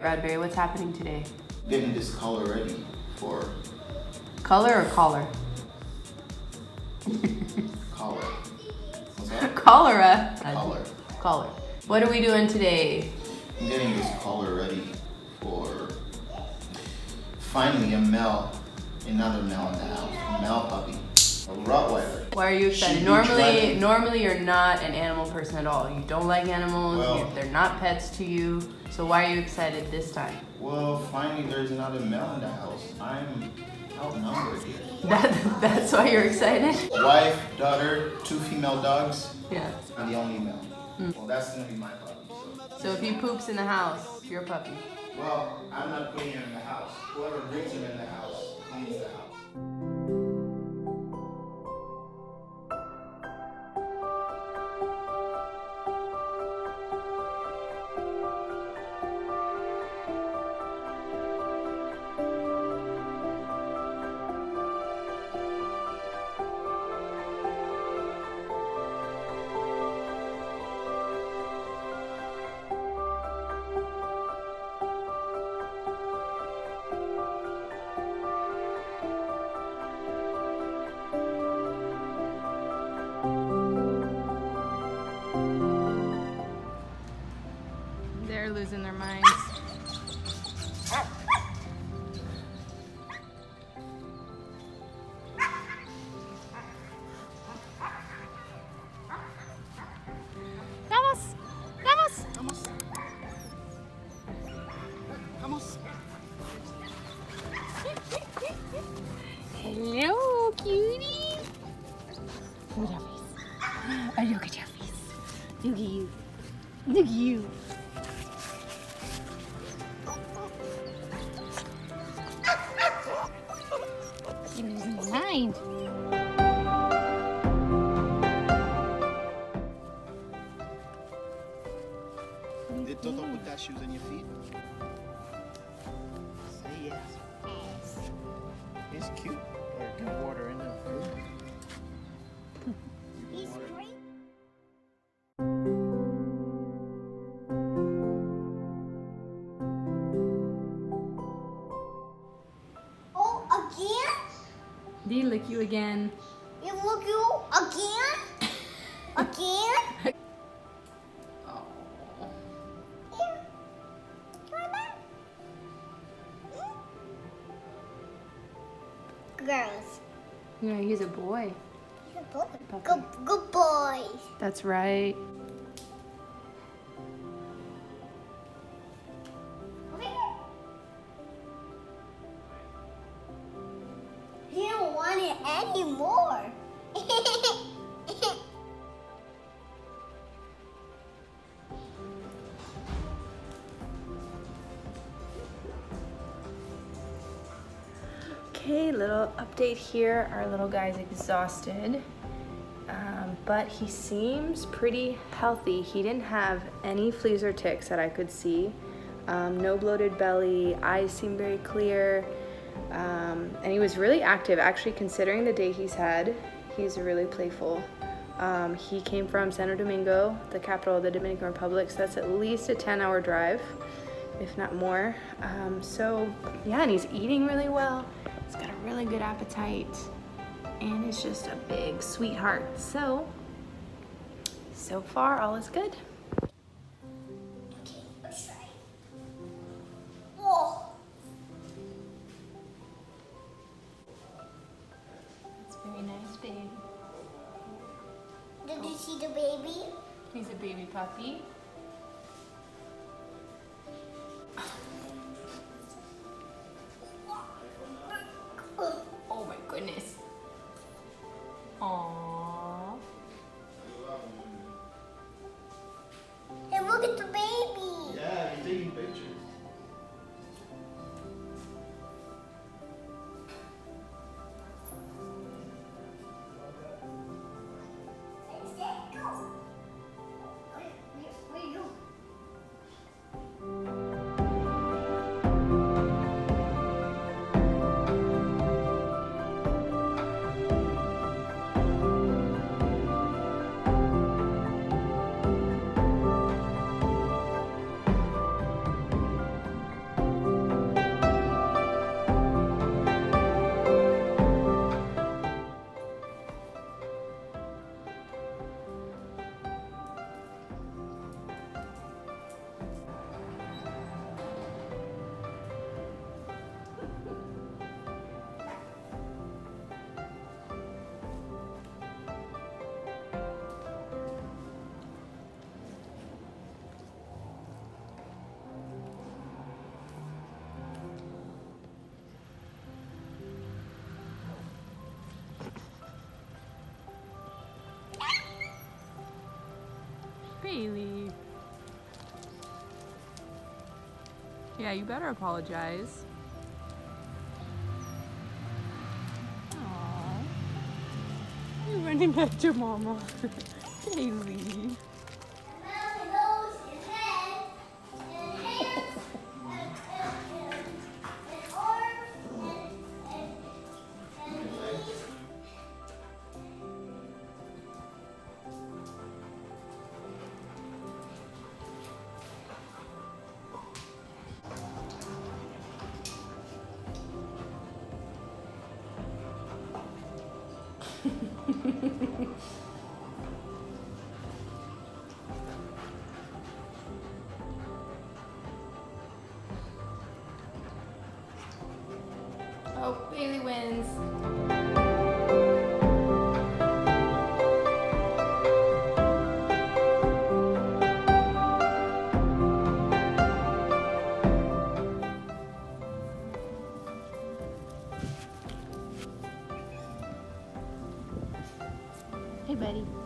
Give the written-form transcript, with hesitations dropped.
Radberry, what's happening today? Getting this collar ready for... Color or collar? Collar. What's that? Cholera. Collar. Collar. What are we doing today? I'm getting this collar ready for finally another male in the house. A male puppy. A Rottweiler. Why are you excited? Normally you're not an animal person at all. You don't like animals, they're not pets to you. So why are you excited this time? Well, finally there's another male in the house. I'm outnumbered here. That's why you're excited? Wife, daughter, 2 female dogs. Yeah. And the only male. Well, that's gonna be my puppy. So if he poops in the house, your puppy. Well, I'm not putting him in the house. Whoever brings him in the house owns the house. They're losing their minds. Vamos! Vamos! Vamos. Vamos. Hello, cutie! Look at your face. Oh, look at your face. Look at you. Look at you. You're losing your mind. Did Toto put that shoes on your feet? Say yes. It's cute. Or get water in there. He's great. Oh, again? Did he lick you again? You look you again? Again? Oh. Here. Come back. Girls. Yeah, he's a boy. Good boy. Puppy. Good boys. That's right. Over here. He don't want it anymore. Okay, little update here. Our little guy's exhausted, but he seems pretty healthy. He didn't have any fleas or ticks that I could see. No bloated belly, eyes seem very clear, and he was really active. Actually, considering the day he's had, he's really playful. He came from Santo Domingo, the capital of the Dominican Republic, so that's at least a 10-hour drive, if not more. So yeah, and he's eating really well. He's got a really good appetite and is just a big sweetheart. So far all is good. Okay, let's try. Whoa. That's very nice, babe. Did you see the baby? He's a baby puppy. Oh my goodness. Aww. Hey, look at the baby. Yeah, you're taking pictures. Go. Bailey. Yeah, you better apologize. Aww. You're running back to Mama. Bailey. Oh, Bailey wins. Hey, buddy.